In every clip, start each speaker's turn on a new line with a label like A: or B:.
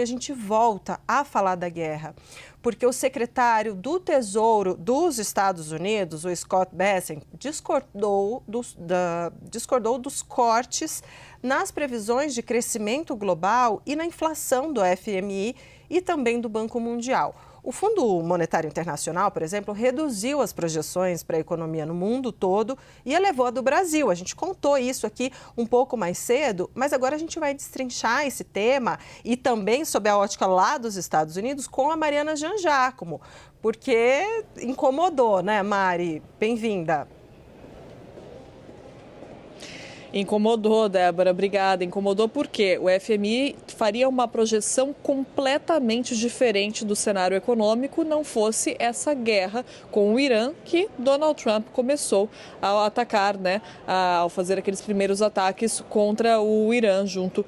A: A gente volta a falar da guerra, porque o secretário do Tesouro dos Estados Unidos, o Scott Bessent, discordou dos cortes nas previsões de crescimento global e na inflação do FMI e também do Banco Mundial. O Fundo Monetário Internacional, por exemplo, reduziu as projeções para a economia no mundo todo e elevou a do Brasil. A gente contou isso aqui um pouco mais cedo, mas agora a gente vai destrinchar esse tema e também sob a ótica lá dos Estados Unidos com a Mariana Jangiacomo, porque incomodou, né, Mari? Bem-vinda.
B: Incomodou, Débora, obrigada. Incomodou porque o FMI faria uma projeção completamente diferente do cenário econômico não fosse essa guerra com o Irã que Donald Trump começou a atacar, né, ao fazer aqueles primeiros ataques contra o Irã junto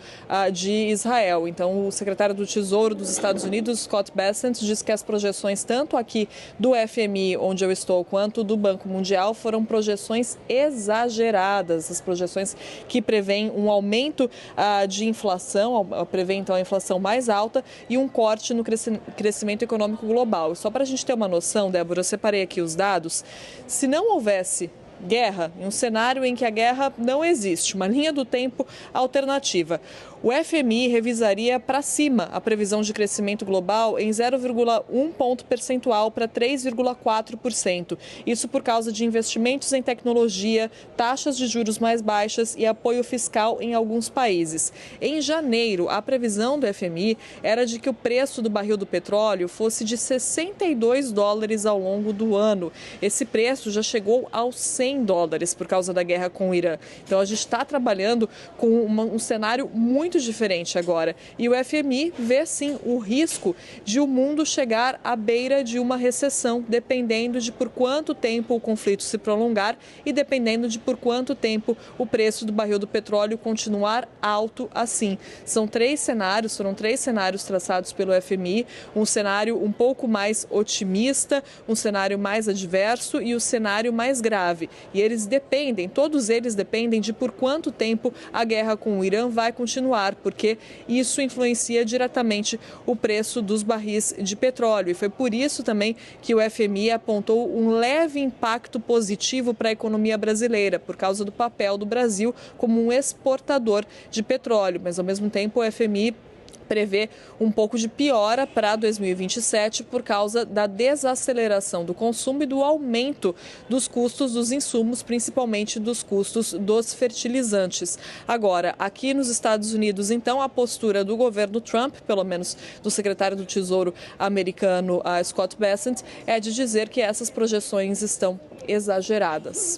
B: de Israel. Então, o secretário do Tesouro dos Estados Unidos, Scott Bessent, diz que as projeções tanto aqui do FMI, onde eu estou, quanto do Banco Mundial foram projeções exageradas, as projeções que prevêem um aumento de inflação, prevê então a inflação mais alta e um corte no crescimento econômico global. E só para a gente ter uma noção, Débora, eu separei aqui os dados. Se não houvesse guerra, em um cenário em que a guerra não existe, uma linha do tempo alternativa, o FMI revisaria para cima a previsão de crescimento global em 0,1 ponto percentual para 3,4%. Isso por causa de investimentos em tecnologia, taxas de juros mais baixas e apoio fiscal em alguns países. Em janeiro, a previsão do FMI era de que o preço do barril do petróleo fosse de $62 ao longo do ano. Esse preço já chegou aos $100 por causa da guerra com o Irã. Então a gente está trabalhando com um cenário muito diferente agora. E o FMI vê sim o risco de o mundo chegar à beira de uma recessão, dependendo de por quanto tempo o conflito se prolongar e dependendo de por quanto tempo o preço do barril do petróleo continuar alto assim. Foram três cenários traçados pelo FMI, um cenário um pouco mais otimista, um cenário mais adverso e o cenário mais grave. E todos eles dependem de por quanto tempo a guerra com o Irã vai continuar, porque isso influencia diretamente o preço dos barris de petróleo. E foi por isso também que o FMI apontou um leve impacto positivo para a economia brasileira, por causa do papel do Brasil como um exportador de petróleo. Mas, ao mesmo tempo, o FMI prevê um pouco de piora para 2027 por causa da desaceleração do consumo e do aumento dos custos dos insumos, principalmente dos custos dos fertilizantes. Agora, aqui nos Estados Unidos, então, a postura do governo Trump, pelo menos do secretário do Tesouro americano, Scott Bessent, é de dizer que essas projeções estão exageradas.